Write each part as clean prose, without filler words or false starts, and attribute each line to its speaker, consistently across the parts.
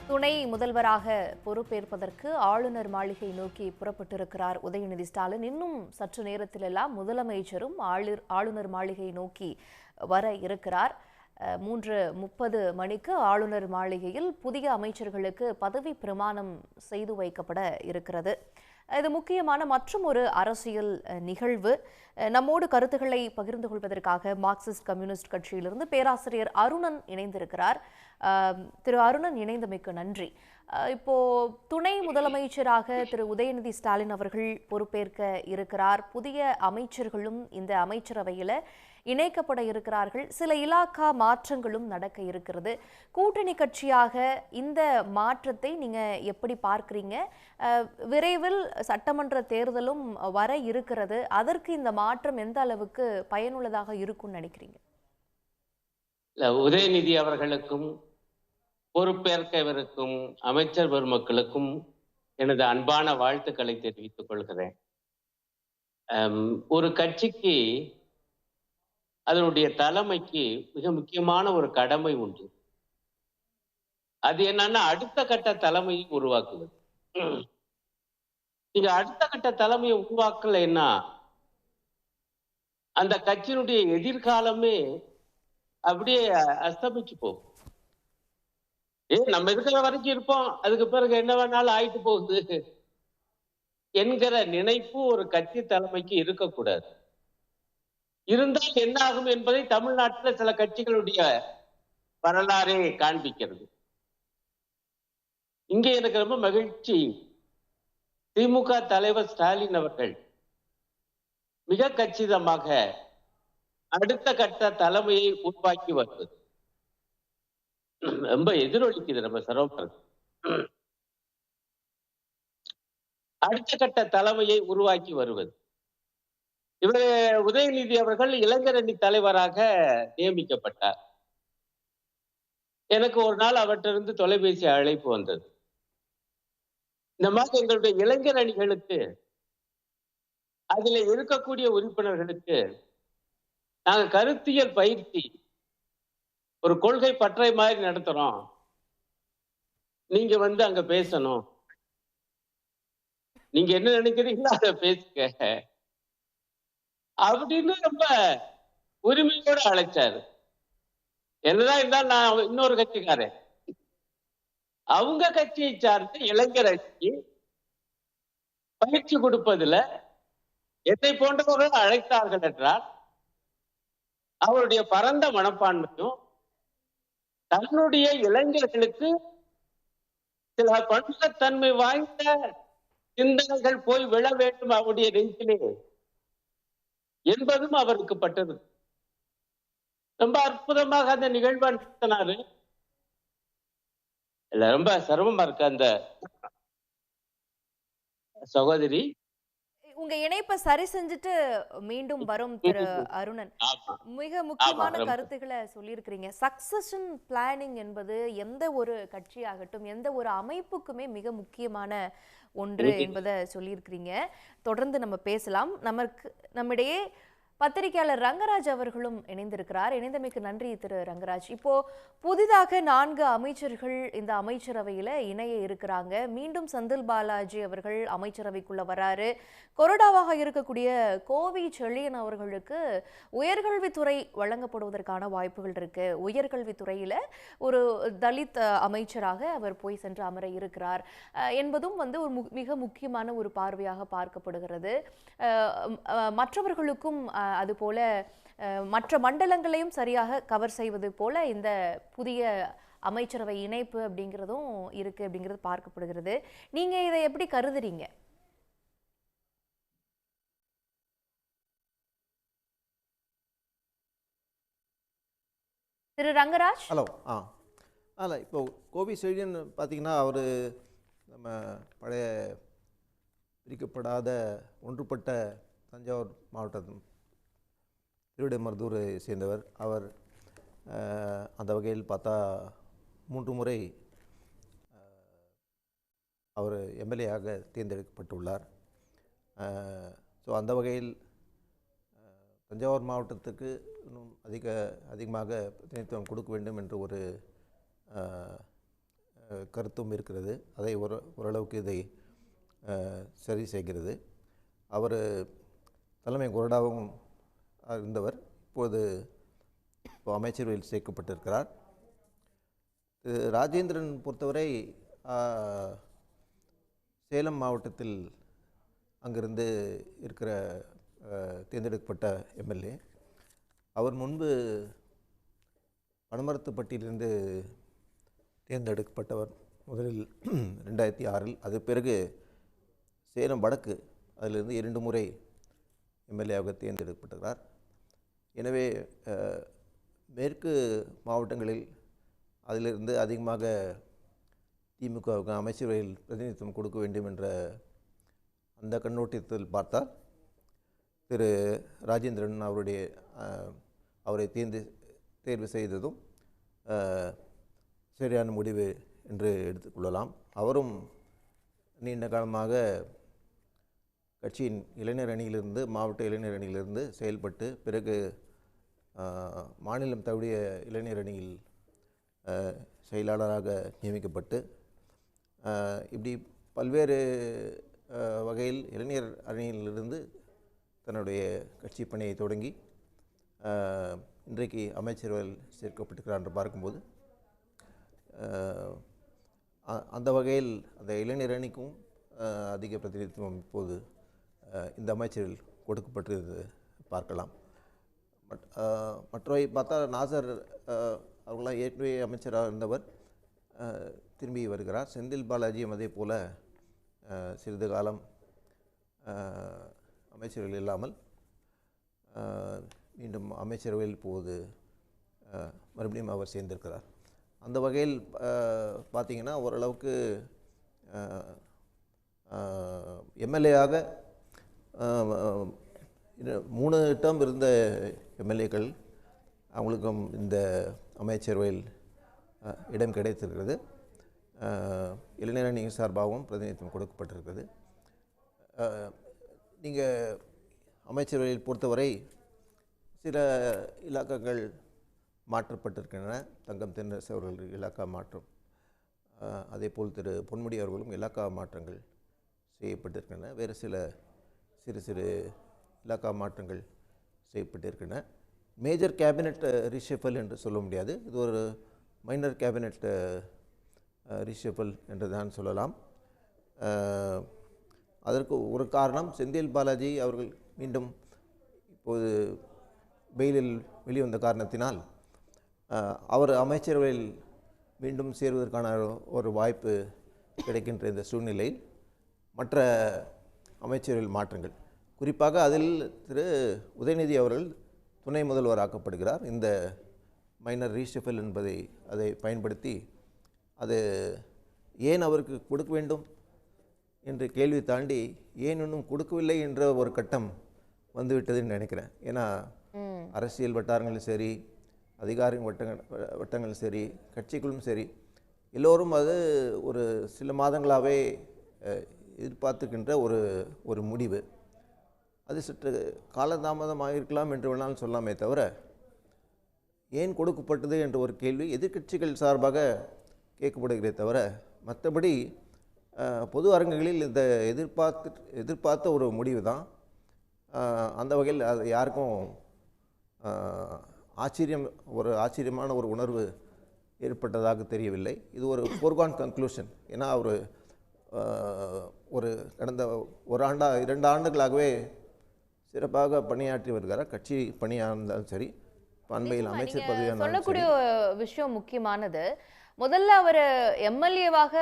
Speaker 1: துணை முதல்வராக பொறுப்பேற்பதற்கு ஆளுநர் மாளிகை நோக்கி புறப்பட்டிருக்கிறார் உதயநிதி ஸ்டாலின். இன்னும் சற்று நேரத்திலெல்லாம் முதலமைச்சரும் ஆளுநர் மாளிகை நோக்கி வர இருக்கிறார். 3:30 மணிக்கு ஆளுநர் மாளிகையில் புதிய அமைச்சர்களுக்கு பதவி பிரமாணம் செய்து வைக்கப்பட இருக்கிறது. இது முக்கியமான மற்றும் ஒரு அரசியல் நிகழ்வு. நம்மோடு கருத்துக்களை பகிர்ந்து கொள்வதற்காக மார்க்சிஸ்ட் கம்யூனிஸ்ட் கட்சியிலிருந்து பேராசிரியர் அருணன் இணைந்திருக்கிறார். திரு அருணன், இணைந்தமைக்கு நன்றி. இப்போ துணை முதலமைச்சராக திரு உதயநிதி ஸ்டாலின் அவர்கள் பொறுப்பேற்க இருக்கிறார். புதிய அமைச்சர்களும் இந்த அமைச்சரவையில இணைக்கப்பட இருக்கிறார்கள். சில இலாக்கா மாற்றங்களும் நடக்க இருக்கிறது. கூட்டணி கட்சியாக இந்த மாற்றத்தை நீங்க எப்படி பார்க்கிறீங்க? விரைவில் சட்டமன்ற தேர்தலும் வர இருக்கிறது. அதற்கு இந்த மாற்றம் எந்த அளவுக்கு பயனுள்ளதாக இருக்கும்னு நினைக்கிறீங்க?
Speaker 2: உதயநிதி அவர்களுக்கும் பொறுப்பேற்கவிருக்கும் அமைச்சர் பெருமக்களுக்கும் எனது அன்பான வாழ்த்துக்களை தெரிவித்துக் கொள்கிறேன். ஒரு கட்சிக்கு அதனுடைய தலைமைக்கு மிக முக்கியமான ஒரு கடமை உண்டு. அது என்னன்னா அடுத்த கட்ட தலைமையை உருவாக்குவது. நீங்க அடுத்த கட்ட தலைமையை உருவாக்கலைன்னா அந்த கட்சியினுடைய எதிர்காலமே அப்படியே அஸ்தமிச்சு போகும். நம்ம இருக்கிற வரைக்கும் இருப்போம், அதுக்கு பிறகு என்ன வேணாலும் ஆயிட்டு போகுது என்கிற நினைப்பு ஒரு கட்சி தலைமைக்கு இருக்கக்கூடாது. இருந்தால் என்ன ஆகும் என்பதை தமிழ்நாட்டில் சில கட்சிகளுடைய வரலாறே காண்பிக்கிறது. இங்கே எனக்கு ரொம்ப மகிழ்ச்சி, திமுக தலைவர் ஸ்டாலின் அவர்கள் மிக கச்சிதமாக அடுத்த கட்ட தலைமையை உருவாக்கி வருவது ரொம்ப எதிரொலிக்குது. நம்ம சிரமப்படுறது அடுத்த கட்ட தலைமையை உருவாக்கி வருவது. இவர் உதயநிதி அவர்கள் இளைஞரணி தலைவராக நியமிக்கப்பட்டார். எனக்கு ஒரு நாள் அவற்றிலிருந்து தொலைபேசி அழைப்பு வந்தது. இந்த மாதிரி எங்களுடைய இளைஞர் அணிகளுக்கு, அதில் இருக்கக்கூடிய உறுப்பினர்களுக்கு நாங்க கருத்தியல் பயிற்சி ஒரு கொள்கை பற்றை மாதிரி நடத்துறோம், நீங்க அங்க பேசணும், நீங்க என்ன நினைக்கிறீங்களோ அதை பேசுங்க அப்படின்னு ரொம்ப உரிமையோடு அழைச்சாரு. என்னதான் இருந்தாலும் நான் இன்னொரு கட்சிக்காரன், அவங்க கட்சியை சார்ந்த இளைஞர் அணிக்கு பயிற்சி கொடுப்பதில் என்னை போன்றவர்கள் அழைத்தார்கள் என்றால் அவருடைய பரந்த மனப்பான்மையும் தன்னுடைய இளைஞர்களுக்கு சில பன்முகத்தன்மை வாய்ந்த சிந்தனைகள் போய் விழ வேண்டும் அவருடைய நெஞ்சிலே என்பதும் அவருக்கு பட்டது. ரொம்ப அற்புதமாக அந்த நிகழ்வை நடத்தினாரு. இல்ல ரொம்ப சிரமமா இருக்கு அந்த சகோதரி.
Speaker 1: உங்க இணைப்பை சரி செஞ்சுட்டு மீண்டும் வரும் திரு அருணன். மிக முக்கியமான கருத்துக்களை சொல்லியிருக்கிறீங்க. சக்சஷன் பிளானிங் என்பது எந்த ஒரு கட்சியாகட்டும், எந்த ஒரு அமைப்புக்குமே மிக முக்கியமான ஒன்று என்பதை சொல்லியிருக்கிறீங்க. தொடர்ந்து நம்ம பேசலாம். நம்மிடையே பத்திரிகையாளர் ரங்கராஜ் அவர்களும் இணைந்திருக்கிறார். இணைந்தமைக்கு நன்றி திரு ரங்கராஜ். இப்போ புதிதாக 4 அமைச்சர்கள் இந்த அமைச்சரவையில இணைய இருக்கிறாங்க. மீண்டும் செந்தில் பாலாஜி அவர்கள் அமைச்சரவைக்குள்ள வராரு. கொறடாவாக இருக்கக்கூடிய கோவி செழியன் அவர்களுக்கு உயர்கல்வித்துறை வழங்கப்படுவதற்கான வாய்ப்புகள் இருக்கு. உயர்கல்வித்துறையில ஒரு தலித் அமைச்சராக அவர் போய் சென்று அமர இருக்கிறார் என்பதும் ஒரு மிக முக்கியமான ஒரு பார்வையாக பார்க்கப்படுகிறது. மற்றவர்களுக்கும் அதுபோல மற்ற மண்டலங்களையும் சரியாக கவர் செய்வது போல இந்த புதிய அமைச்சரவை இணைப்பு அப்படிங்கிறதும் இருக்கு அப்படிங்கிறது பார்க்கப்படுகிறது. நீங்க இதை எப்படி கருதுறீங்க? திரு ரங்கராஜ்.
Speaker 3: ஹலோ. அதில் இப்போ கோவி செழியன் பார்த்தீங்கன்னா அவர் நம்ம பழைய பிரிக்கப்படாத ஒன்றுபட்ட தஞ்சாவூர் மாவட்டம் திருவிடைமருதூரை சேர்ந்தவர். அவர் அந்த வகையில் பார்த்தா 3 முறை அவர் எம்எல்ஏயாக தேர்ந்தெடுக்கப்பட்டுள்ளார். ஸோ அந்த வகையில் தஞ்சாவூர் மாவட்டத்துக்கு இன்னும் அதிகமாக பிரதிநிதித்துவம் கொடுக்க வேண்டும் என்ற ஒரு கருத்தும் இருக்கிறது. அதை ஓரளவுக்கு இதை சரி செய்கிறது. அவர் தலைமை கொறடாவும் இருந்தவர். இப்போது அமைச்சரவையில் சேர்க்கப்பட்டிருக்கிறார். ராஜேந்திரன் பொறுத்தவரை சேலம் மாவட்டத்தில் அங்கிருந்து இருக்கிற தேர்ந்தெடுக்கப்பட்ட எம்எல்ஏ. அவர் முன்பு பனமரத்துப்பட்டியிலிருந்து தேர்ந்தெடுக்கப்பட்டவர் முதலில் 2006. அது பிறகு சேலம் வடக்கு அதிலிருந்து 2 முறை எம்எல்ஏவாக தேர்ந்தெடுக்கப்பட்டிருக்கிறார். எனவே மேற்கு மாவட்டங்களில் அதிலிருந்து அதிகமாக திமுகவுக்கு அமைச்சரவையில் பிரதிநிதித்துவம் கொடுக்க வேண்டும் என்ற அந்த கண்ணோட்டத்தில் பார்த்தால் திரு ராஜேந்திரன் அவரை தேர்வு செய்ததும் சரியான முடிவு என்று எடுத்துக்கொள்ளலாம். அவரும் நீண்ட காலமாக கட்சியின் இளைஞர் அணியிலிருந்து, மாவட்ட இளைஞர் அணியிலிருந்து செயல்பட்டு பிறகு மாநிலம் தழுவிய இளைஞர் அணியில் செயலாளராக நியமிக்கப்பட்டு இப்படி பல்வேறு வகையில் இளைஞர் அணியிலிருந்து தன்னுடைய கட்சி பணியை தொடங்கி இன்றைக்கு அமைச்சரவையில் சேர்க்கப்பட்டிருக்கிறார் என்று பார்க்கும்போது அந்த வகையில் அந்த இளைஞர் அணிக்கும் அதிக பிரதிநிதித்துவம் இப்போது இந்த அமைச்சரில் கொடுக்கப்பட்டிருந்தது பார்க்கலாம். மற்றவை பார்த்தா நாசர் அவர்களாம் ஏற்கனவே அமைச்சராக இருந்தவர் திரும்பி வருகிறார். செந்தில் பாலாஜியும் அதே போல் சிறிது காலம் அமைச்சர்கள் இல்லாமல் மீண்டும் அமைச்சரவையில் இப்போது மறுபடியும் அவர் சேர்ந்திருக்கிறார். அந்த வகையில் பார்த்திங்கன்னா ஓரளவுக்கு எம்எல்ஏயாக 3 டேர்ம் இருந்த எம்எல்ஏக்கள் அவங்களுக்கும் இந்த அமைச்சரவையில் இடம் கிடைத்திருக்கிறது. இளைஞர் அணி சார்பாகவும் பிரதிநிதித்துவம் கொடுக்கப்பட்டிருக்கிறது. நீங்கள் அமைச்சரவையில் பொறுத்தவரை சில இலாக்காக்கள் மாற்றப்பட்டிருக்கின்றன. தங்கம் தென்னரசு அவர்கள் இலாக்கா மாற்றம், அதேபோல் திரு பொன்முடி அவர்களும் இலாக்கா மாற்றங்கள் செய்யப்பட்டிருக்கின்றன. வேறு சில சிறு இலாக்கா மாற்றங்கள் செய்யப்பட்டிருக்கின்றன. மேஜர் கேபினெட் ரீஷஃபல் என்று சொல்ல முடியாது. இது ஒரு மைனர் கேபினெட் ரீஷஃபல் என்று தான் சொல்லலாம். அதற்கு ஒரு காரணம் செந்தில் பாலாஜி அவர்கள் மீண்டும் இப்போது பெயிலில் வெளிவந்த காரணத்தினால் அவர் அமைச்சரவையில் மீண்டும் சேருவதற்கான ஒரு வாய்ப்பு கிடைக்கின்ற இந்த சூழ்நிலையில் மற்ற அமைச்சரவையில் மாற்றங்கள், குறிப்பாக அதில் திரு உதயநிதி அவர்கள் துணை முதல்வராக்கப்படுகிறார். இந்த மைனர் ரீஷஃபல் என்பதை அதை பயன்படுத்தி அது ஏன் அவருக்கு கொடுக்க வேண்டும் என்று கேள்வி தாண்டி ஏன் இன்னும் கொடுக்கவில்லை என்ற ஒரு கட்டம் வந்துவிட்டதுன்னு நினைக்கிறேன். ஏன்னா அரசியல் வட்டாரங்களும் சரி, அதிகார வட்டங்களும் சரி, கட்சிகளும் சரி, எல்லோரும் அது ஒரு சில மாதங்களாகவே எதிர்பார்த்துக்கின்ற ஒரு முடிவு. அது சற்று காலதாமதமாக இருக்கலாம் என்று வேணாலும் சொல்லாமே தவிர, ஏன் கொடுக்கப்பட்டது என்ற ஒரு கேள்வி எதிர்க்கட்சிகள் சார்பாக கேட்கப்படுகிறே தவிர, மற்றபடி பொது அரங்குகளில் இந்த எதிர்பார்த்த ஒரு முடிவு தான். அந்த வகையில் அது யாருக்கும் ஆச்சரியமான ஒரு உணர்வு ஏற்பட்டதாக தெரியவில்லை. இது ஒரு ஃபோர்கான் கன்க்ளூஷன். ஏன்னா ஒரு கடந்த 2 ஆண்டுகளாகவே சிறப்பாக பணியாற்றி வருகிறார். கட்சி பணியாக இருந்தாலும் சரி, அண்மையில் அமைச்சர் பதவியாக
Speaker 1: சொல்லக்கூடிய விஷயம் முக்கியமானது. முதல்ல அவர் எம்எல்ஏவாக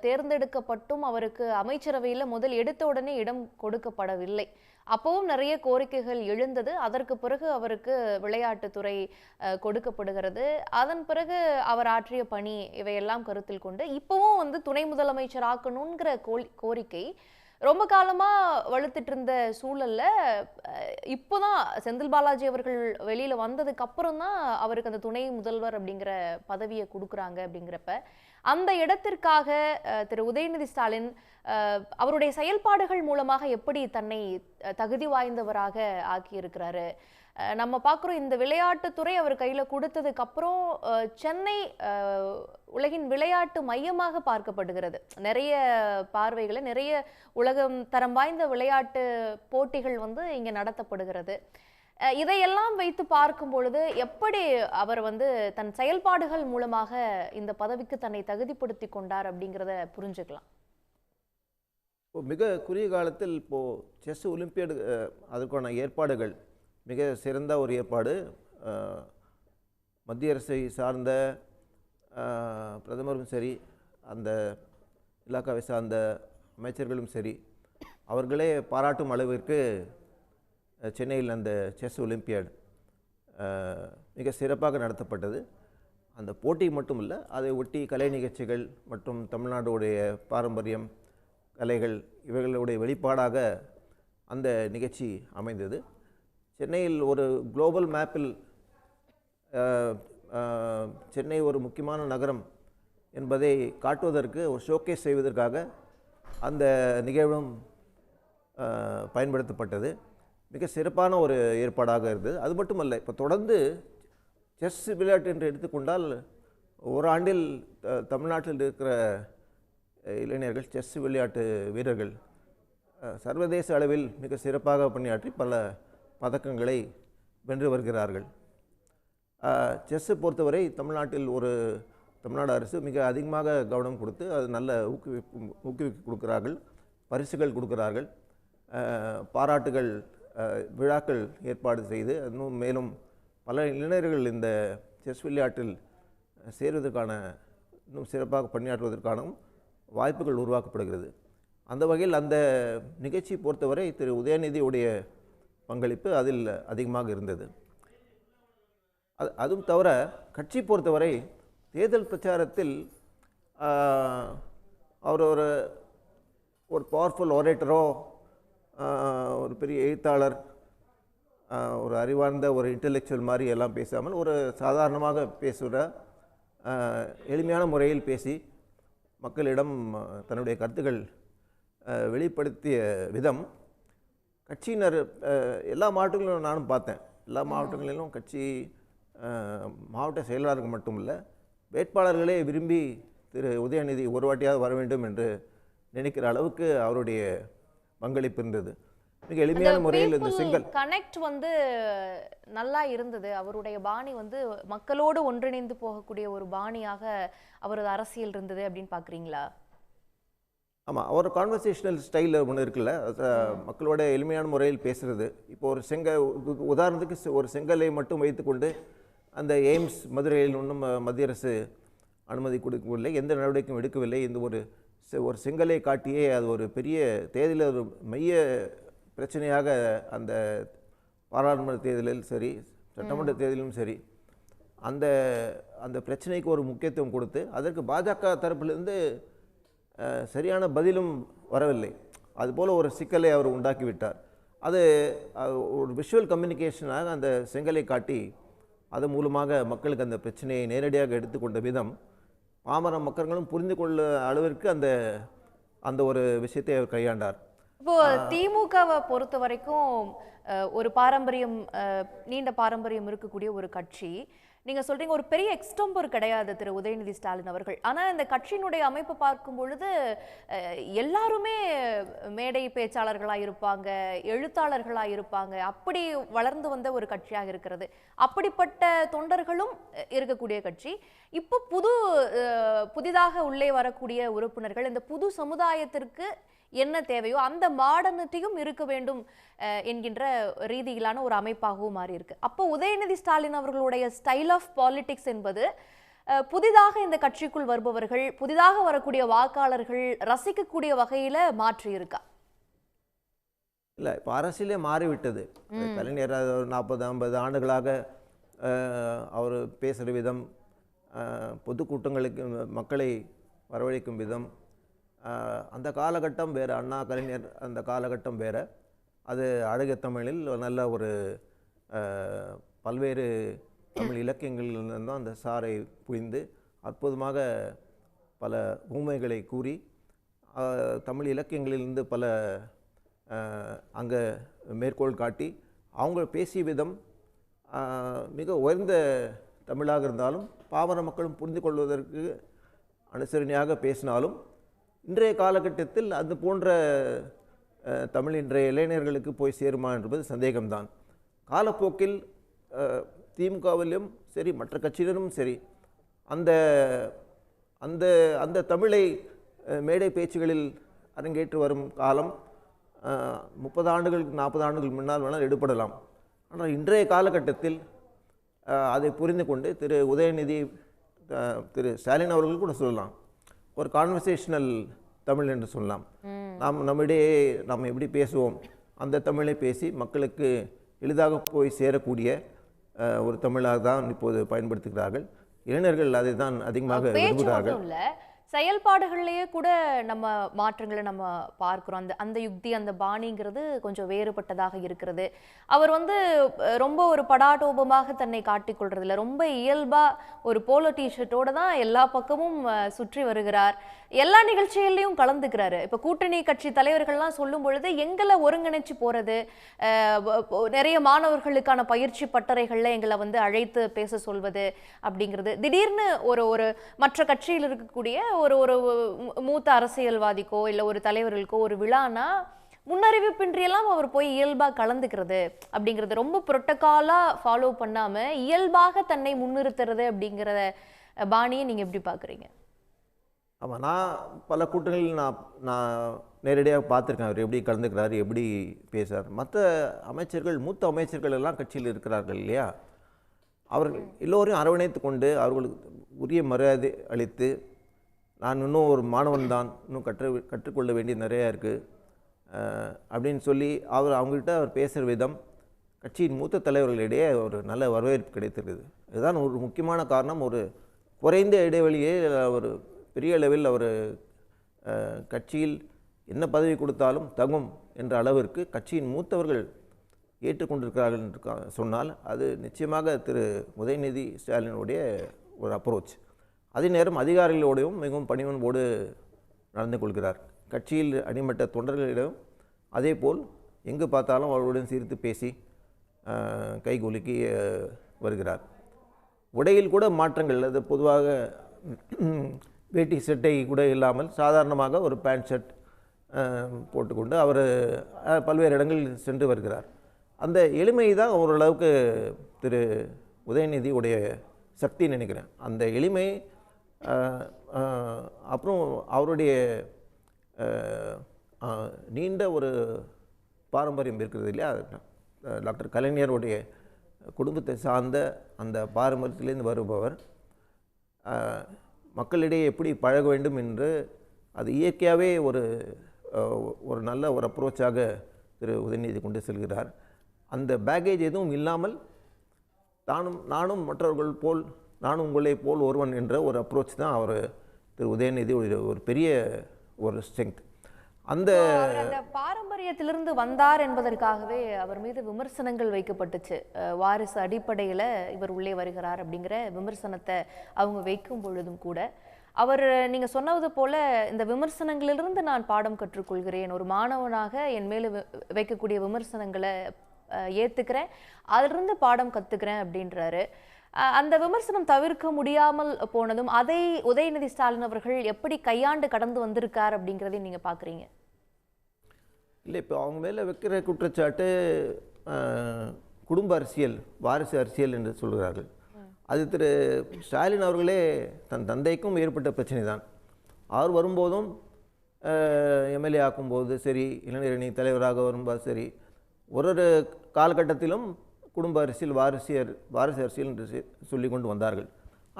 Speaker 1: தேர்ந்தெடுக்கப்பட்டும் அவருக்கு அமைச்சரவையில் முதல் எடுத்த உடனே இடம் கொடுக்கப்படவில்லை. அப்பவும் நிறைய கோரிக்கைகள் எழுந்தது. அதற்கு பிறகு அவருக்கு விளையாட்டுத்துறை கொடுக்கப்படுகிறது. அதன் பிறகு அவர் ஆற்றிய பணி இவையெல்லாம் கருத்தில் கொண்டு இப்பவும் துணை முதலமைச்சர் ஆக்கணுங்கிற கோரிக்கை ரொம்ப காலமா வலுத்துட்டு இருந்த சூழல்ல இப்போதான் செந்தில் பாலாஜி அவர்கள் வெளியில வந்ததுக்கு அப்புறம் தான் அவருக்கு அந்த துணை முதல்வர் அப்படிங்கிற பதவியை கொடுக்குறாங்க. அப்படிங்கிறப்ப அந்த இடத்திற்காக திரு உதயநிதி ஸ்டாலின் அவருடைய செயல்பாடுகள் மூலமாக எப்படி தன்னை தகுதி வாய்ந்தவராக ஆக்கியிருக்கிறாரு? நம்ம பார்க்குறோம், இந்த விளையாட்டுத்துறை அவர் கையில் கொடுத்ததுக்கு அப்புறம் சென்னை உலகின் விளையாட்டு மையமாக பார்க்கப்படுகிறது. நிறைய பார்வைகளை, நிறைய உலகம் தரம் வாய்ந்த விளையாட்டு போட்டிகள் வந்து இங்கே நடத்தப்படுகிறது. இதையெல்லாம் வைத்து பார்க்கும் பொழுது எப்படி அவர் வந்து தன் செயல்பாடுகள் மூலமாக இந்த பதவிக்கு தன்னை தகுதிப்படுத்தி கொண்டார் அப்படிங்கிறத புரிஞ்சுக்கலாம்.
Speaker 3: மிக குறுகிய காலத்தில் செஸ் ஒலிம்பியாடு அதற்கான ஏற்பாடுகள் மிக சிறந்த ஒரு ஏற்பாடு. மத்திய அரசை சார்ந்த பிரதமரும் சரி, அந்த இலாக்காவை சார்ந்த அமைச்சர்களும் சரி, அவர்களே பாராட்டும் அளவிற்கு சென்னையில் அந்த செஸ் ஒலிம்பியாடு மிக சிறப்பாக நடத்தப்பட்டது. அந்த போட்டி மட்டும் இல்லை, அதை ஒட்டி கலை நிகழ்ச்சிகள் மற்றும் தமிழ்நாடுடைய பாரம்பரியம், கலைகள் இவைகளுடைய வெளிப்பாடாக அந்த நிகழ்ச்சி அமைந்தது. சென்னையில் ஒரு குளோபல் மேப்பில் சென்னை ஒரு முக்கியமான நகரம் என்பதை காட்டுவதற்கு, ஒரு ஷோகேஸ் செய்வதற்காக அந்த நிகழ்வும் பயன்படுத்தப்பட்டது. மிக சிறப்பான ஒரு ஏற்பாடாக இருந்தது. அது மட்டுமல்ல, இப்போ தொடர்ந்து செஸ் விளையாட்டு என்று எடுத்துக்கொண்டால் ஒரு ஆண்டில் தமிழ்நாட்டில் இருக்கிற இளைஞர்கள், செஸ் விளையாட்டு வீரர்கள் சர்வதேச அளவில் மிக சிறப்பாக பணியாற்றி பல பதக்கங்களை வென்று வருகிறார்கள். செஸ்ஸை பொறுத்தவரை தமிழ்நாட்டில் தமிழ்நாடு அரசு மிக அதிகமாக கவனம் கொடுத்து அது நல்ல ஊக்குவிப்பு கொடுக்கிறார்கள், பரிசுகள் கொடுக்கிறார்கள், பாராட்டுகள், விழாக்கள் ஏற்பாடு செய்து இன்னும் மேலும் பல இளைஞர்கள் இந்த செஸ் விளையாட்டில் சேருவதற்கான, இன்னும் சிறப்பாக பணியாற்றுவதற்கான வாய்ப்புகள் உருவாக்கப்படுகிறது. அந்த வகையில் அந்த நிகழ்ச்சி பொறுத்தவரை திரு உதயநிதியுடைய பங்களிப்பு அதில் அதிகமாக இருந்தது. அதுவும் தவிர கட்சி பொறுத்தவரை தேர்தல் பிரச்சாரத்தில் அவர் ஒரு பவர்ஃபுல் ஒரேட்டரோ, ஒரு பெரிய எழுத்தாளர், ஒரு அறிவார்ந்த ஒரு இன்டெலெக்சுவல் மாதிரி எல்லாம் பேசாமல் ஒரு சாதாரணமாக பேசுகிற, எளிமையான முறையில் பேசி மக்களிடம் தன்னுடைய கருத்துக்கள் வெளிப்படுத்திய விதம் கட்சியினர் எல்லா மாவட்டங்களிலும் நானும் பார்த்தேன். எல்லா மாவட்டங்களிலும் கட்சி மாவட்ட செயலாளர்கள் மட்டும் இல்லை, வேட்பாளர்களே விரும்பி திரு உதயநிதி ஒரு வாட்டியாவது வர வேண்டும் என்று நினைக்கிற அளவுக்கு அவருடைய பங்களிப்பு இருந்தது. மிக எளிமையான முறையில் இந்த செங்கல்
Speaker 1: கனெக்ட் வந்து நல்லா இருந்தது. அவருடைய பாணி வந்து மக்களோடு ஒன்றிணைந்து போகக்கூடிய ஒரு பாணியாக அவரது அரசியல் இருந்தது அப்படின்னு பார்க்குறீங்களா?
Speaker 3: ஆமாம், அவர் கான்வர்சேஷனல் ஸ்டைலில் ஒன்று இருக்குல்ல, மக்களோட எளிமையான முறையில் பேசுகிறது. இப்போ ஒரு உதாரணத்துக்கு ஒரு செங்கலை மட்டும் வைத்துக்கொண்டு அந்த எய்ம்ஸ் மதுரையில் ஒன்றும் மத்திய அரசு அனுமதி கொடுக்கவில்லை, எந்த நடவடிக்கையும் எடுக்கவில்லை. இந்த ஒரு செங்கலை காட்டியே அது ஒரு பெரிய தேர்தலில் ஒரு மைய பிரச்சனையாக அந்த பாராளுமன்ற தேர்தலில் சரி, சட்டமன்ற தேர்தலிலும் சரி, அந்த அந்த பிரச்சனைக்கு ஒரு முக்கியத்துவம் கொடுத்து அதற்கு பாஜக தரப்பிலிருந்து சரியான பதிலும் வரவில்லை. அதுபோல் ஒரு சிக்கலை அவர் உண்டாக்கிவிட்டார். அது ஒரு விஷுவல் கம்யூனிகேஷனாக அந்த செங்கலை காட்டி அதன் மூலமாக மக்களுக்கு அந்த பிரச்சனையை நேரடியாக எடுத்துக்கொண்ட விதம் பாமர மக்களும் புரிந்து கொள்ள அளவிற்கு அந்த ஒரு விஷயத்தை அவர் கையாண்டார்.
Speaker 1: இப்போ திமுகவை பொறுத்த வரைக்கும் ஒரு பாரம்பரியம், நீண்ட பாரம்பரியம் இருக்கக்கூடிய ஒரு கட்சி. நீங்க சொல்றீங்க ஒரு பெரிய எக்ஸ்டம்பர் கிடையாது திரு உதயநிதி ஸ்டாலின் அவர்கள். ஆனா இந்த கட்சியினுடைய அமைப்பை பார்க்கும் பொழுது எல்லாருமே மேடை பேச்சாளர்களா இருப்பாங்க, எழுத்தாளர்களா இருப்பாங்க. அப்படி வளர்ந்து வந்த ஒரு கட்சியாக இருக்கிறது. அப்படிப்பட்ட தொண்டர்களும் இருக்கக்கூடிய கட்சி. இப்போ புதிதாக உள்ளே வரக்கூடிய உறுப்பினர்கள் இந்த புது சமுதாயத்திற்கு என்ன தேவையோ அந்த மாடர்னிட்டியும் இருக்க வேண்டும் என்கின்ற ரீதியிலான ஒரு அமைப்பாகவும் மாறி இருக்கு. அப்போ உதயநிதி ஸ்டாலின் அவர்களுடைய ஸ்டைல் ஆஃப் பாலிடிக்ஸ் என்பது புதிதாக இந்த கட்சிக்குள் வருபவர்கள், புதிதாக வரக்கூடிய வாக்காளர்கள் ரசிக்கக்கூடிய வகையில மாற்றி இருக்கா?
Speaker 3: இல்லை, இப்போ அரசியலே மாறிவிட்டது. கலைஞர் 40-50 ஆண்டுகளாக அவர் பேசுகிற விதம், பொதுக்கூட்டங்களுக்கு மக்களை வரவழைக்கும் விதம், அந்த காலகட்டம் வேறு. அண்ணா கலைஞர் அந்த காலகட்டம் வேறு. அது அழகிய தமிழில் நல்ல ஒரு பல்வேறு தமிழ் இலக்கியங்களிலிருந்தும் அந்த சாரை புரிந்து அற்புதமாக பல உண்மைகளை கூறி தமிழ் இலக்கியங்களிலிருந்து பல அங்கே மேற்கோள் காட்டி அவங்க பேசிய விதம் மிக உயர்ந்த தமிழாக இருந்தாலும் பாமர மக்களும் புரிந்து கொள்வதற்கு அனுசரணையாக பேசினாலும் இன்றைய காலகட்டத்தில் அது போன்ற தமிழ் இன்றைய இளைஞர்களுக்கு போய் சேருமா என்பது சந்தேகம்தான். காலப்போக்கில் திமுகவிலும் சரி மற்ற கட்சியினரும் சரி அந்த அந்த அந்த தமிழை மேடை பேச்சுகளில் அரங்கேற்று வரும் காலம் 30 ஆண்டுகளுக்கு 40 ஆண்டுகள் முன்னால் வேணால் எடுபடலாம். ஆனால் இன்றைய காலகட்டத்தில் அதை புரிந்து கொண்டு திரு உதயநிதி திரு ஸ்டாலின் அவர்கள் கூட சொல்லலாம், ஒரு கான்வர்சேஷனல் தமிழ் என்று சொல்லலாம். நம்மிடையே நாம் எப்படி பேசுவோம் அந்த தமிழை பேசி மக்களுக்கு எளிதாக போய் சேரக்கூடிய ஒரு தமிழாக தான் இப்போது பயன்படுத்துகிறார்கள். இளைஞர்கள் அதை தான் அதிகமாக விரும்புகிறார்கள்.
Speaker 1: செயல்பாடுகள்லேயே கூட நம்ம மாற்றங்களை நம்ம பார்க்குறோம். அந்த யுக்தி அந்த பாணிங்கிறது கொஞ்சம் வேறுபட்டதாக இருக்கிறது. அவர் ரொம்ப ஒரு படாடோபமாக தன்னை காட்டிக்கொள்றதில்ல, ரொம்ப இயல்பாக ஒரு போலோ டிஷர்ட்டோட தான் எல்லா பக்கமும் சுற்றி வருகிறார். எல்லா நிகழ்ச்சிகள்லையும் கலந்துக்கிறாரு. இப்போ கூட்டணி கட்சி தலைவர்கள்லாம் சொல்லும் பொழுது எங்களை ஒருங்கிணைச்சு போகிறது, நிறைய மாணவர்களுக்கான பயிற்சி பட்டறைகளில் எங்களை அழைத்து பேச சொல்வது அப்படிங்கிறது, திடீர்னு ஒரு மற்ற கட்சியில் இருக்கக்கூடிய ஒரு மூத்த அரசியல்வாதிக்கோ இல்லை ஒரு தலைவர்களுக்கோ ஒரு விழானா முன்னறிவிப்பின்றியெல்லாம் அவர் போய் இயல்பாக கலந்துக்கிறது அப்படிங்கிறது, ரொம்ப புரோட்டோகாலாக ஃபாலோ பண்ணாமல் இயல்பாக தன்னை முன்னிறுத்துறது அப்படிங்கிற பாணியை நீங்கள் எப்படி பார்க்குறீங்க?
Speaker 3: ஆமாம், நான் பல கூட்டங்களில் நான் நேரடியாக பார்த்துருக்கேன் அவர் எப்படி கலந்துக்கிறாரு, எப்படி பேசுகிறார். மற்ற அமைச்சர்கள், மூத்த அமைச்சர்கள் எல்லாம் கட்சியில் இருக்கிறார்கள் இல்லையா, அவர்கள் எல்லோரையும் அரவணைத்து கொண்டு அவர்களுக்கு உரிய மரியாதை அளித்து, நான் இன்னும் ஒரு மாணவன் தான், இன்னும் கற்றுக்கொள்ள வேண்டியது நிறையா இருக்குது அப்படின்னு சொல்லி அவங்ககிட்ட அவர் பேசுகிற விதம் கட்சியின் மூத்த தலைவர்களிடையே ஒரு நல்ல வரவேற்பு கிடைத்திருக்குது. இதுதான் ஒரு முக்கியமான காரணம். ஒரு குறைந்த இடைவெளியே ஒரு பெரிய அளவில் அவர் கட்சியில் என்ன பதவி கொடுத்தாலும் தகும் என்ற அளவிற்கு கட்சியின் மூத்தவர்கள் ஏற்றுக்கொண்டிருக்கிறார்கள் என்று சொன்னால் அது நிச்சயமாக திரு உதயநிதி ஸ்டாலினுடைய ஒரு அப்ரோச். அதே நேரம் அதிகாரிகளோடையும் மிகவும் பணிவன்போடு நடந்து கொள்கிறார். கட்சியில் அடிமட்ட தொண்டர்களிடம் அதே போல் எங்கு பார்த்தாலும் அவர்களுடன் சிரித்து பேசி கைகுலுக்கி வருகிறார். உடையில் கூட மாற்றங்கள், அது பொதுவாக வேட்டி சட்டை கூட இல்லாமல் சாதாரணமாக ஒரு பேண்ட் ஷர்ட் போட்டுக்கொண்டு அவர் பல்வேறு இடங்களில் சென்று வருகிறார். அந்த எளிமை தான் ஓரளவுக்கு திரு உதயநிதி உடைய சக்தி நினைக்கிறேன். அந்த எளிமை, அப்புறம் அவருடைய நீண்ட ஒரு பாரம்பரியம் இருக்கிறது இல்லையா, டாக்டர் கலைஞருடைய குடும்பத்தை சார்ந்த அந்த பாரம்பரியத்திலேருந்து வருபவர் மக்களிடையே எப்படி பழக வேண்டும் என்று அது இயற்கையாகவே ஒரு நல்ல ஒரு அப்ரோச்சாக திரு உதயநிதி கொண்டு செல்கிறார். அந்த பேக்கேஜ் எதுவும் இல்லாமல் நானும் மற்றவர்கள் போல், நானும் உங்களை போல் ஒருவன் என்ற ஒரு அப்ரோச் தான் அவர் திரு உதயநிதி ஒரு பெரிய ஒரு ஸ்ட்ரெங்க். அந்த
Speaker 1: பாரம்பரியத்திலிருந்து வந்தார் என்பதற்காகவே அவர் மீது விமர்சனங்கள் வைக்கப்பட்டுச்சு. வாரிசு அடிப்படையில் இவர் உள்ளே வருகிறார் அப்படிங்கிற விமர்சனத்தை அவங்க வைக்கும் பொழுதும் கூட அவர், நீங்கள் சொன்னது போல, இந்த விமர்சனங்களிலிருந்து நான் பாடம் கற்றுக்கொள்கிறேன், ஒரு மாணவனாக என் மேலே வைக்கக்கூடிய விமர்சனங்களை ஏற்றுக்கிறேன், அதிலிருந்து பாடம் கற்றுக்கிறேன் அப்படின்றாரு. அந்த விமர்சனம் தவிர்க்க முடியாமல் போனதும் அதை உதயநிதி ஸ்டாலின் அவர்கள் எப்படி கையாண்டு கடந்து வந்திருக்கார் அப்படிங்கிறதை நீங்கள் பார்க்குறீங்க?
Speaker 3: இல்லை, இப்போ அவங்க மேலே வைக்கிற குற்றச்சாட்டு குடும்ப அரசியல், வாரிசு அரசியல் என்று சொல்கிறார்கள். அது திரு ஸ்டாலின் அவர்களே தன் தந்தைக்கும் ஏற்பட்ட பிரச்சனை தான். அவர் வரும்போதும் எம்எல்ஏ ஆக்கும்போது சரி, இளைஞரணி தலைவராக வரும்போது சரி, ஒரு காலகட்டத்திலும் குடும்ப அரசியல், வாரிசு அரசியல் என்று சொல்லி கொண்டு வந்தார்கள்.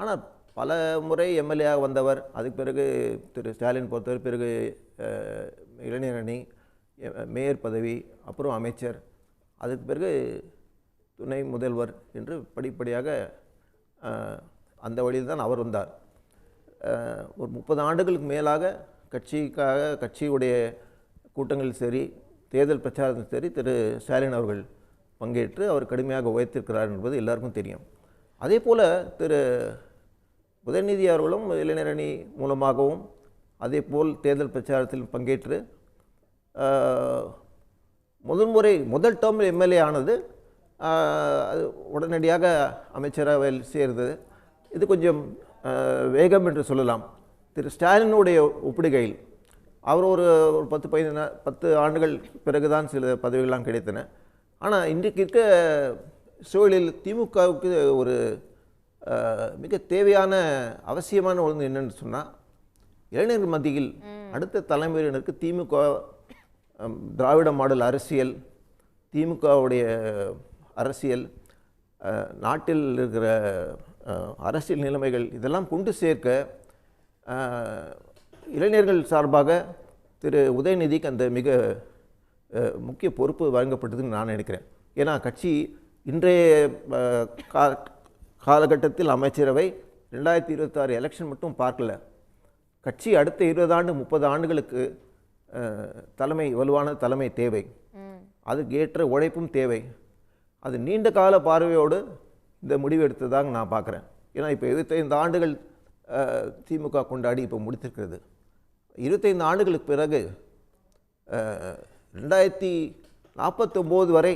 Speaker 3: ஆனால் பல முறை எம்எல்ஏ வந்தவர், அதுக்கு பிறகு திரு ஸ்டாலின் பொறுத்தவரை பிறகு இளைஞரணி, மேயர் பதவி, அப்புறம் அமைச்சர், அதுக்கு பிறகு துணை முதல்வர் என்று படிப்படியாக அந்த வழியில் தான் அவர் வந்தார். ஒரு 30 ஆண்டுகளுக்கு மேலாக கட்சியுடைய கூட்டங்களில் சரி, தேர்தல் பிரச்சாரத்தில் சரி, திரு ஸ்டாலின் அவர்கள் பங்கேற்று அவர் கடுமையாக உயர்த்திருக்கிறார் என்பது எல்லாருக்கும் தெரியும். அதே போல் திரு உதயநிதி அவர்களும் இளைஞரணி மூலமாகவும் அதேபோல் தேர்தல் பிரச்சாரத்தில் பங்கேற்று முதல் டேர்மில் எம்எல்ஏ ஆனது, அது உடனடியாக அமைச்சரவையில் சேர்ந்தது. இது கொஞ்சம் வேகம் என்று சொல்லலாம். திரு ஸ்டாலினுடைய ஒப்பிடுகையில் அவர் ஒரு 10 ஆண்டுகள் பிறகுதான் சில பதவிகள்லாம் கிடைத்தன. ஆனால் இன்றைக்கு இருக்க சூழலில் திமுகவுக்கு ஒரு மிக தேவையான அவசியமான ஒன்று என்னென்னு சொன்னால், இளைஞர்கள் மத்தியில் அடுத்த தலைமுறையினருக்கு திமுக திராவிட மாடல் அரசியல், திமுகவுடைய அரசியல், நாட்டில் இருக்கிற அரசியல் நிலைமைகள் இதெல்லாம் கொண்டு சேர்க்க இளைஞர்கள் சார்பாக திரு உதயநிதிக்கு அந்த மிக முக்கிய பொறுப்பு வழங்கப்பட்டதுன்னு நான் நினைக்கிறேன். ஏன்னா கட்சி இன்றைய காலகட்டத்தில் அமைச்சரவை 2026 எலெக்ஷன் மட்டும் பார்க்கல. கட்சி அடுத்த 20 ஆண்டு 30 ஆண்டுகளுக்கு வலுவான தலைமை தேவை. அதுக்கு ஏற்ற உழைப்பும் தேவை. அது நீண்ட கால பார்வையோடு இந்த முடிவு எடுத்ததாக நான் பார்க்குறேன். ஏன்னா இப்போ 25 ஆண்டுகள் திமுக கொண்டாடி இப்போ முடித்திருக்கிறது. 25 ஆண்டுகளுக்கு பிறகு 2049 வரை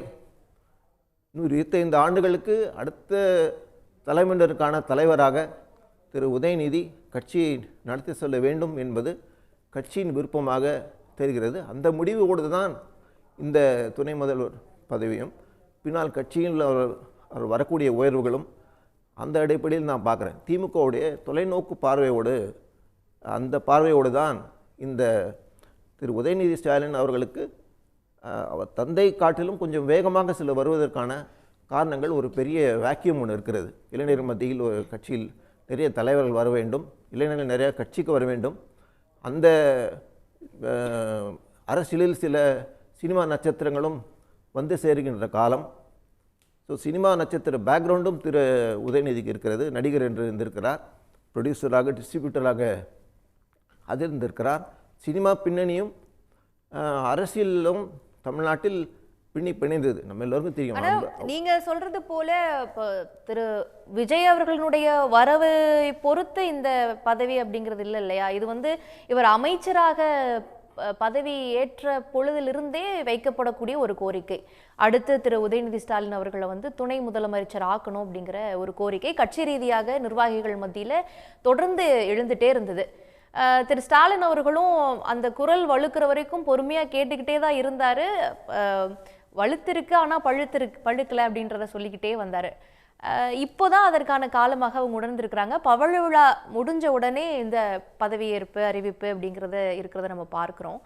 Speaker 3: இன்னும் 25 ஆண்டுகளுக்கு அடுத்த தலைமுறையினருக்கான தலைவராக திரு உதயநிதி கட்சியை நடத்தி செல்ல வேண்டும் என்பது கட்சியின் விருப்பமாக தெரிகிறது. அந்த முடிவோடு தான் இந்த துணை முதல்வர் பதவியும் பின்னால் கட்சியில் அவர் வரக்கூடிய உயர்வுகளும் அந்த அடிப்படையில் நான் பார்க்குறேன். திமுகவுடைய தொலைநோக்கு பார்வையோடு, அந்த பார்வையோடு தான் இந்த திரு உதயநிதி ஸ்டாலின் அவர்களுக்கு அவர் தந்தை காட்டிலும் கொஞ்சம் வேகமாக சில வருவதற்கான காரணங்கள், ஒரு பெரிய வேக்யூம் ஒன்று இருக்கிறது. இளைஞர் மத்தியில் ஒரு கட்சியில் நிறைய தலைவர்கள் வர வேண்டும், இளைஞர்கள் நிறைய கட்சிக்கு வர வேண்டும். அந்த அரசியலில் சில சினிமா நட்சத்திரங்களும் வந்து சேருகின்ற காலம். ஸோ சினிமா நட்சத்திர பேக்ரவுண்டும் திரு உதயநிதிக்கு இருக்கிறது. நடிகர் என்று இருந்திருக்கிறார், ப்ரொடியூசராக, டிஸ்ட்ரிபியூட்டராக அது இருந்திருக்கிறார். சினிமா பின்னணியும் அரசியலும் தமிழ்நாட்டில் பிணைந்தது நம்ம எல்லோருக்கும் தெரியும்.
Speaker 1: நீங்க சொல்றது போல திரு விஜய் அவர்களுடைய வரவை பொறுத்து இந்த பதவி அப்படிங்கிறது இல்லை இல்லையா? இது இவர் அமைச்சராக பதவி ஏற்ற பொழுதிலிருந்தே வைக்கப்படக்கூடிய ஒரு கோரிக்கை. அடுத்து திரு உதயநிதி ஸ்டாலின் அவர்களை துணை முதலமைச்சர் ஆக்கணும் அப்படிங்கிற ஒரு கோரிக்கை கட்சி ரீதியாக நிர்வாகிகள் மத்தியில் தொடர்ந்து எழுந்துட்டே இருந்தது. திரு ஸ்டாலின் அவர்களும் அந்த குரல் வலுக்கிற வரைக்கும் பொறுமையாக கேட்டுக்கிட்டே தான் இருந்தார். வலுத்திருக்கு ஆனால் பழுக்கலை அப்படின்றத சொல்லிக்கிட்டே வந்தார். இப்போதான் அதற்கான காலமாக அவங்க உணர்ந்திருக்கிறாங்க. பவள விழா முடிஞ்ச உடனே இந்த பதவியேற்பு அறிவிப்பு இருக்கிறத நம்ம பார்க்குறோம்.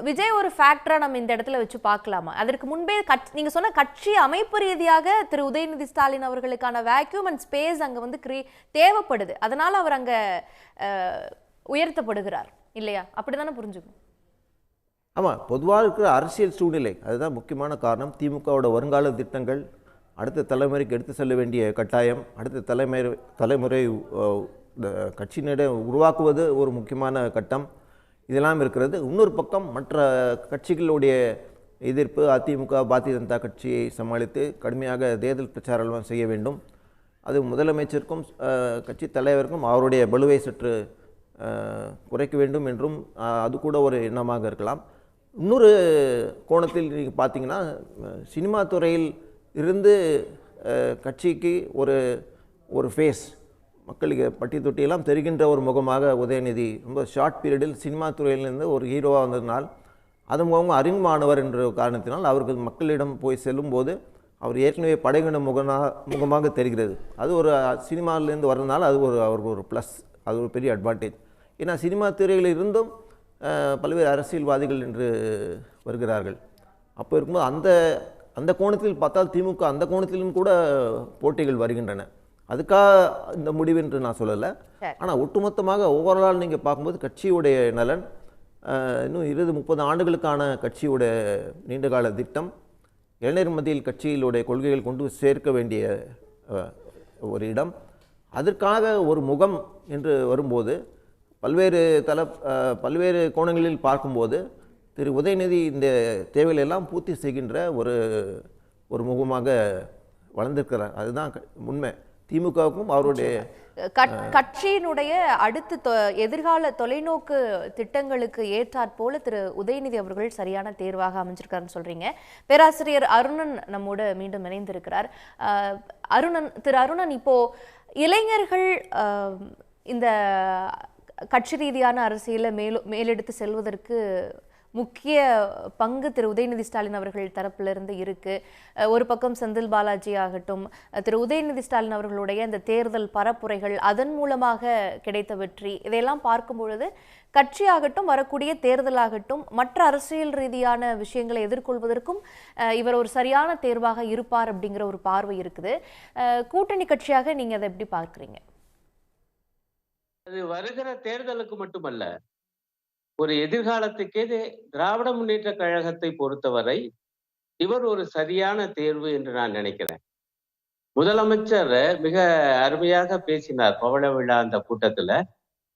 Speaker 1: விஜய் ஒரு ஃபேக்டரா நம்ம இந்த இடத்துல வச்சு பார்க்கலாமா? அதற்கு முன்பே நீங்க சொன்ன கட்சி அமைப்பு ரீதியாக திரு உதயநிதி ஸ்டாலின் அவர்களுக்கான வேக்யூம் அண்ட் ஸ்பேஸ் அங்கே தேவைப்படுது. அதனால அவர் அங்கே உயர்த்தப்படுகிறார் இல்லையா? அப்படிதானே புரிஞ்சுக்கணும்.
Speaker 3: ஆமாம், பொதுவாக இருக்கிற அரசியல் சூழ்நிலை அதுதான் முக்கியமான காரணம். திமுகவோட வருங்கால திட்டங்கள், அடுத்த தலைமுறைக்கு எடுத்து செல்ல வேண்டிய கட்டாயம், அடுத்த தலைமுறை கட்சியினிடம் உருவாக்குவது ஒரு முக்கியமான கட்டம், இதெல்லாம் இருக்கிறது. இன்னொரு பக்கம் மற்ற கட்சிகளுடைய எதிர்ப்பு, அதிமுக பாரதிய ஜனதா கட்சியை சமாளித்து கடுமையாக தேர்தல் பிரச்சாரம் செய்ய வேண்டும். அது முதலமைச்சருக்கும் கட்சி தலைவருக்கும் அவருடைய பலுவை சற்று குறைக்க வேண்டும் என்றும் அது கூட ஒரு எண்ணமாக இருக்கலாம். இன்னொரு கோணத்தில் நீங்கள் பார்த்தீங்கன்னா, சினிமா துறையில் இருந்து கட்சிக்கு ஒரு ஃபேஸ், மக்களுக்கு பட்டி தொட்டியெல்லாம் தெரிகின்ற ஒரு முகமாக உதயநிதி ரொம்ப ஷார்ட் பீரியடில் சினிமா துறையிலிருந்து ஒரு ஹீரோவாக வந்ததினால், அது முகமாக அறிமுகமானவர் என்ற காரணத்தினால் அவருக்கு மக்களிடம் போய் செல்லும்போது அவர் ஏற்கனவே படைகின்ற முகமாக தெரிகிறது. அது ஒரு சினிமாவிலேருந்து வர்றதுனால அது அவருக்கு ஒரு ப்ளஸ், அது ஒரு பெரிய அட்வான்டேஜ். ஏன்னா சினிமா துறையில் இருந்தும் பல்வேறு அரசியல்வாதிகள் என்று வருகிறார்கள். அப்போ இருக்கும்போது அந்த கோணத்தில் பார்த்தால் திமுக அந்த கோணத்திலும் கூட போட்டிகள் வருகின்றன. அதுக்காக இந்த முடிவு என்று நான் சொல்லலை. ஆனால் ஒட்டுமொத்தமாக ஓவரால் நீங்கள் பார்க்கும்போது கட்சியுடைய நலன், இன்னும் 20-30 ஆண்டுகளுக்கான கட்சியோட நீண்டகால திட்டம், இளைஞர் மத்தியில் கட்சியிலுடைய கொள்கைகள் கொண்டு சேர்க்க வேண்டிய ஒரு இடம், அதற்காக ஒரு முகம் என்று வரும்போது பல்வேறு கோணங்களில் பார்க்கும்போது திரு உதயநிதி இந்த தேவைகளெல்லாம் பூர்த்தி செய்கின்ற ஒரு முகமாக வளர்ந்திருக்கிறார். அதுதான் உண்மை. திமுகவுக்கும் அவருடைய
Speaker 1: கட்சியினுடைய அடுத்த எதிர்கால தொலைநோக்கு திட்டங்களுக்கு ஏற்றாற்போல திரு உதயநிதி அவர்கள் சரியான தேர்வாக அமைஞ்சிருக்காருன்னு சொல்றீங்க. பேராசிரியர் அருணன் நம்மோடு மீண்டும் இணைந்திருக்கிறார். திரு அருணன், இப்போ இளைஞர்கள் இந்த கட்சி ரீதியான அரசியலை மேலெடுத்து செல்வதற்கு முக்கிய பங்கு திரு உதயநிதி ஸ்டாலின் அவர்கள் தரப்பிலிருந்து இருக்கு. ஒரு பக்கம் செந்தில் பாலாஜி ஆகட்டும், திரு உதயநிதி ஸ்டாலின் அவர்களுடைய அந்த தேர்தல் பரப்புரைகள், அதன் மூலமாக கிடைத்த வெற்றி, இதையெல்லாம் பார்க்கும் பொழுது கட்சியாகட்டும் வரக்கூடிய தேர்தலாகட்டும் மற்ற அரசியல் ரீதியான விஷயங்களை எதிர்கொள்வதற்கும் இவர் ஒரு சரியான தேர்வாக இருப்பார் அப்படிங்கிற ஒரு பார்வை இருக்குது. கூட்டணி கட்சியாக நீங்க அதை எப்படி பார்க்குறீங்க?
Speaker 2: அது வருகிற தேர்தலுக்கு மட்டுமல்ல, ஒரு எதிர்காலத்துக்கே திராவிட முன்னேற்ற கழகத்தை பொறுத்தவரை இவர் ஒரு சரியான தேர்வு என்று நான் நினைக்கிறேன். முதலமைச்சர் மிக அருமையாக பேசினார் பவள விழா அந்த கூட்டத்துல.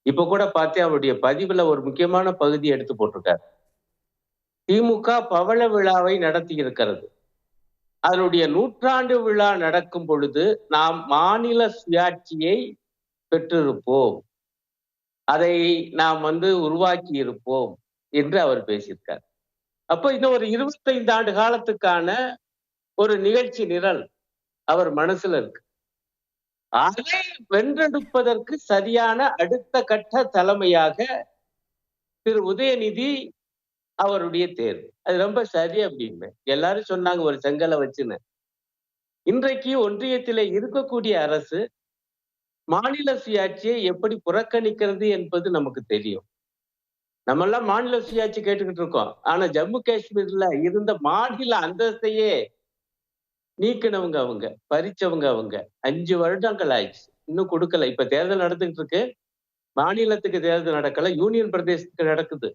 Speaker 2: இப்ப கூட பார்த்தேன், அவருடைய பதிவுல ஒரு முக்கியமான பகுதி எடுத்து போட்டிருக்கார். திமுக பவள விழாவை நடத்தி இருக்கிறது. அதனுடைய 100ஆண்டு விழா நடக்கும் பொழுது நாம் மாநில சுயாட்சியை பெற்றிருப்போம், அதை நாம் உருவாக்கி இருப்போம் என்று அவர் பேசியிருக்கார். அப்போ இன்னும் ஒரு 25 ஆண்டு காலத்துக்கான ஒரு நிகழ்ச்சி நிரல் அவர் மனசுல இருக்கு. அதை வென்றெடுப்பதற்கு சரியான அடுத்த கட்ட தலைமையாக திரு உதயநிதி அவருடைய தேர்வு. அது ரொம்ப சரி அப்படின்னு எல்லாரும் சொன்னாங்க, ஒரு செங்கலை வச்சுன்னு. இன்றைக்கு ஒன்றியத்திலே இருக்கக்கூடிய அரசு மாநில சுயாட்சியை எப்படி புறக்கணிக்கிறது என்பது நமக்கு தெரியும். நம்ம எல்லாம் மாநில சுயாட்சி கேட்டுக்கிட்டு இருக்கோம். ஆனா ஜம்மு காஷ்மீர்ல இருந்த மாநில அந்தஸ்தையே நீக்கினவங்க அவங்க, பறிச்சவங்க அவங்க. 5 வருடங்கள் ஆயிடுச்சு, இன்னும் கொடுக்கல. இப்ப தேர்தல் நடந்துகிட்டு இருக்கு, மாநிலத்துக்கு தேர்தல் நடக்கல, யூனியன் பிரதேசத்துக்கு நடக்குது.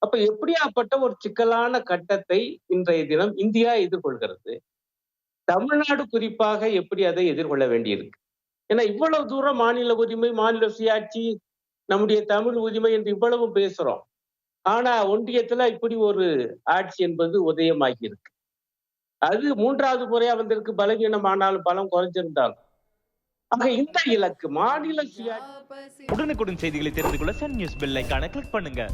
Speaker 2: அப்ப எப்படியாப்பட்ட ஒரு சிக்கலான கட்டத்தை இன்றைய தினம் இந்தியா எதிர்கொள்கிறது, தமிழ்நாடு குறிப்பாக எப்படி அதை எதிர்கொள்ள வேண்டியிருக்கு. ஏன்னா இவ்வளவு தூரம் மாநில உரிமை, மாநில சுயாட்சி, நம்முடைய தமிழ் உரிமை என்று இவ்வளவு பேசுறோம். ஆனா ஒன்றியத்துல இப்படி ஒரு ஆட்சி என்பது உதயமாகி இருக்கு. அது 3வது முறையா வந்திருக்கு, பலவீனமானாலும் பலம் குறைஞ்சிருந்தாலும். ஆக இந்த இலக்கு மாநில சுயாட்சி.
Speaker 4: உடனுக்குடன் செய்திகளை தெரிந்து கொள்ள சன் நியூஸ் பெல் ஐகானை கிளிக் பண்ணுங்க.